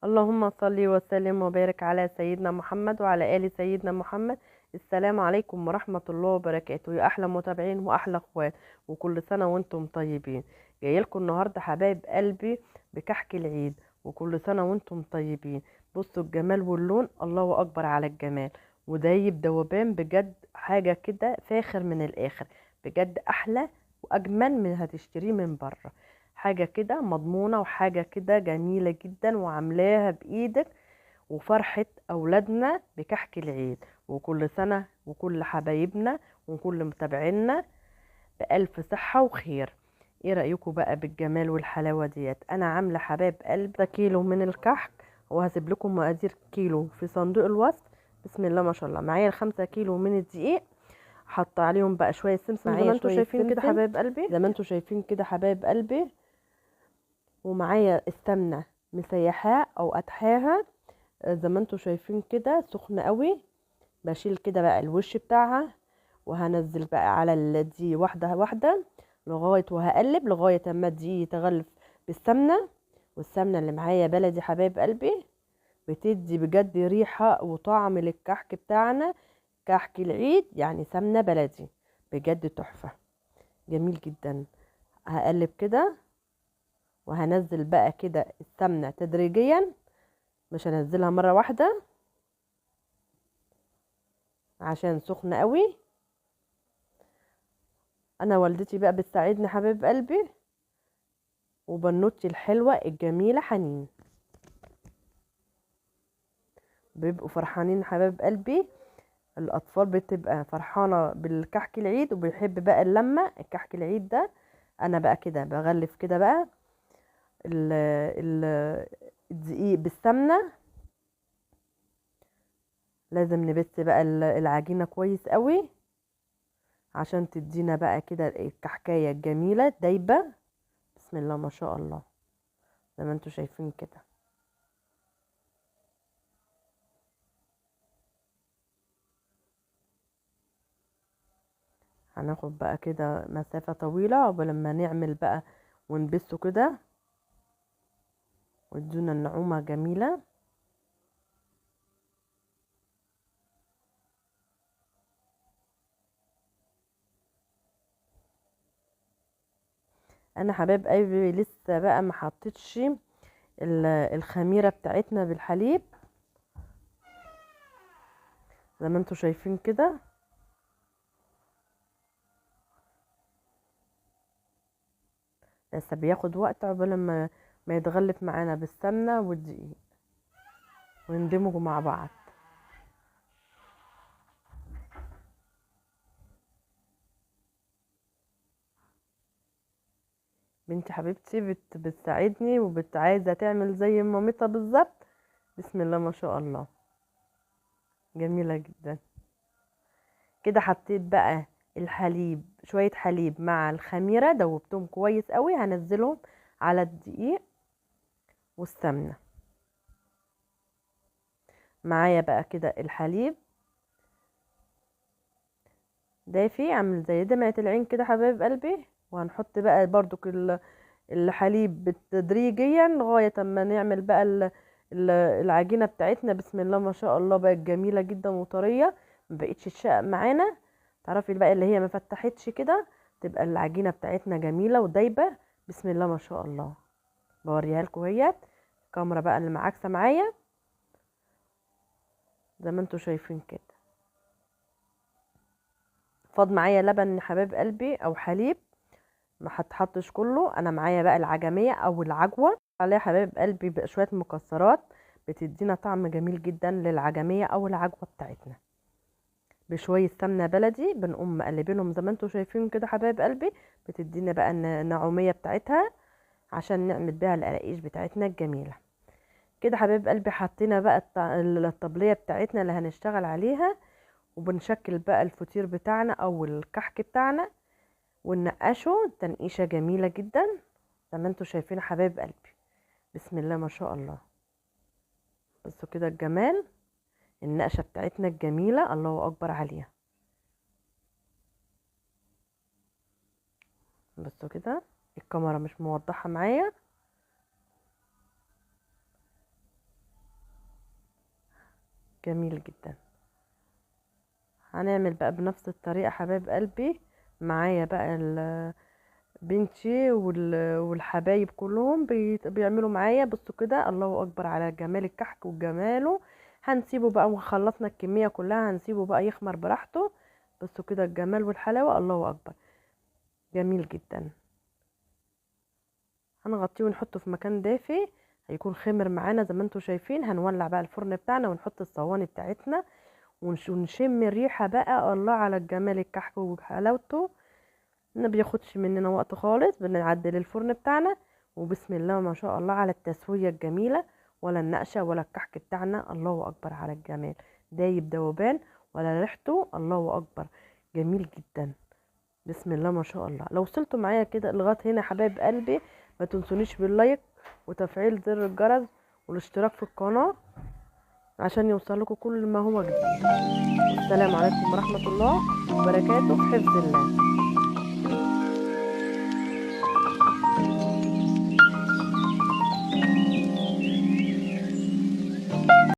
اللهم صل وسلم وبارك على سيدنا محمد وعلى آل سيدنا محمد. السلام عليكم ورحمة الله وبركاته يا أحلى متابعين وأحلى أخوات، وكل سنة وانتم طيبين. جايلكم النهاردة حبايب قلبي بكحك العيد، وكل سنة وانتم طيبين. بصوا الجمال واللون، الله أكبر على الجمال، ودايب دوبان بجد، حاجة كده فاخر من الآخر، بجد أحلى وأجمل من هتشتريه من بره. حاجة كده مضمونة وحاجة كده جميلة جدا وعاملاها بإيدك، وفرحة أولادنا بكحك العيد. وكل سنة وكل حبايبنا وكل متابعينا بألف صحة وخير. ايه رأيكم بقى بالجمال والحلاوة ديت؟ انا عاملة حبايب قلب ده كيلو من الكحك، وهسيب لكم مقادير كيلو في صندوق الوصف. بسم الله ما شاء الله. معايا الخمسة كيلو من الدقيق، حاطه عليهم بقى شويه سمسم زي ما انتم شايفين كده حبايب قلبي، زي ما انتم شايفين كده حبايب قلبي. ومعايا السمنه مسيحاها او اتحاها، زي ما انتم شايفين كده سخنه قوي. بشيل كده بقى الوش بتاعها، وهنزل بقى على دي واحده واحده لغايه، وهقلب لغايه اما دي تغلف بالسمنه. والسمنه اللي معايا بلدي حبايب قلبي، بتدي بجد ريحه وطعم للكحك بتاعنا. كحك العيد يعني سمنه بلدي، بجد تحفه، جميل جدا. هقلب كده، وهنزل بقى كده السمنه تدريجيا، مش هنزلها مره واحده عشان سخنه قوي. انا والدتي بقى بتساعدني حبيب قلبي، وبنوتي الحلوه الجميله حنين، بيبقوا فرحانين حبيب قلبي. الاطفال بتبقى فرحانه بالكحك العيد، وبيحب بقى اللمه الكحك العيد ده. انا بقى كده بغلف كده بقى ال ال الدقيق بالسمنه. لازم نبت بقى العجينه كويس قوي، عشان تدينا بقى كده الكحكايه الجميله دايبه. بسم الله ما شاء الله، زي ما انتوا شايفين كده. هناخد بقى كده مسافة طويلة عقبال ما نعمل بقى ونبسه كده، ويدونا النعومة جميلة. انا حبايب قلبي لسه بقى ما حطيتش الخميرة بتاعتنا بالحليب، زي ما انتوا شايفين كده. لسه بياخد وقت عقبال ما يتغلف معانا بالسمنة والدقيق ويندمجوا مع بعض. بنتي حبيبتي بتساعدني وعايزة تعمل زي مامتها بالظبط. بسم الله ما شاء الله، جميلة جدا. كده حطيت بقى الحليب، شوية حليب مع الخميرة، دوبتهم كويس قوي. هنزلهم على الدقيق والسمنة. معايا بقى كده الحليب دافي عامل زي دمعة العين كده حبايب قلبي. وهنحط بقى برضو الحليب بالتدريجيا لغاية اما نعمل بقى العجينة بتاعتنا. بسم الله ما شاء الله، بقت جميلة جدا وطرية، مبقتش تشقق معانا. تعرفي بقى اللي هي ما فتحتش كده، تبقى العجينة بتاعتنا جميلة ودايبة. بسم الله ما شاء الله. بوريها لكم اهيت، الكاميرا بقى اللي معاكسة معايا زي ما انتوا شايفين كده. فاض معايا لبن يا حبايب قلبي او حليب، ما هتحطش كله. انا معايا بقى العجمية او العجوة، عليها حبايب قلبي بقى شوية مكسرات، بتدينا طعم جميل جدا للعجمية او العجوة بتاعتنا. بشوية سمنة بلدي بنقوم مقلبينهم زي ما انتوا شايفين كده حبايب قلبي، بتدينا بقى النعومية بتاعتها عشان نعمل بيها القراقيش بتاعتنا الجميلة. كده حبايب قلبي حطينا بقى الطبلية بتاعتنا اللي هنشتغل عليها، وبنشكل بقى الفطير بتاعنا او الكحك بتاعنا وننقشه تنقيشة جميلة جدا زي ما انتوا شايفين حبايب قلبي. بسم الله ما شاء الله. بصوا كده الجمال، النقشة بتاعتنا الجميلة، الله اكبر عليها. بصوا كده، الكاميرا مش موضحة معايا. جميل جدا. هنعمل بقى بنفس الطريقة حبايب قلبي. معايا بقى بنتي والحبايب كلهم بيعملوا معايا. بصوا كده، الله اكبر على جمال الكحك وجماله. هنسيبه بقى وخلصنا الكمية كلها، هنسيبه بقى يخمر براحته. بصوا كده الجمال والحلاوة، الله اكبر، جميل جدا. هنغطيه ونحطه في مكان دافي، هيكون خمر معانا زي ما انتم شايفين. هنولع بقى الفرن بتاعنا ونحط الصواني بتاعتنا ونشم الريحة بقى، الله على الجمال الكحك وحلاوته. ما بياخدش مننا وقت خالص، بنعدل الفرن بتاعنا وبسم الله ما شاء الله على التسوية الجميلة، ولا النقشة ولا الكحك بتاعنا، الله أكبر على الجمال، دايب دوبان، ولا ريحته، الله أكبر، جميل جدا. بسم الله ما شاء الله. لو وصلتوا معايا كده لغايه هنا حبايب قلبي، ما تنسونيش باللايك وتفعيل زر الجرس والاشتراك في القناه عشان يوصلكوا كل ما هو جديد. السلام عليكم ورحمه الله وبركاته، في حفظ الله.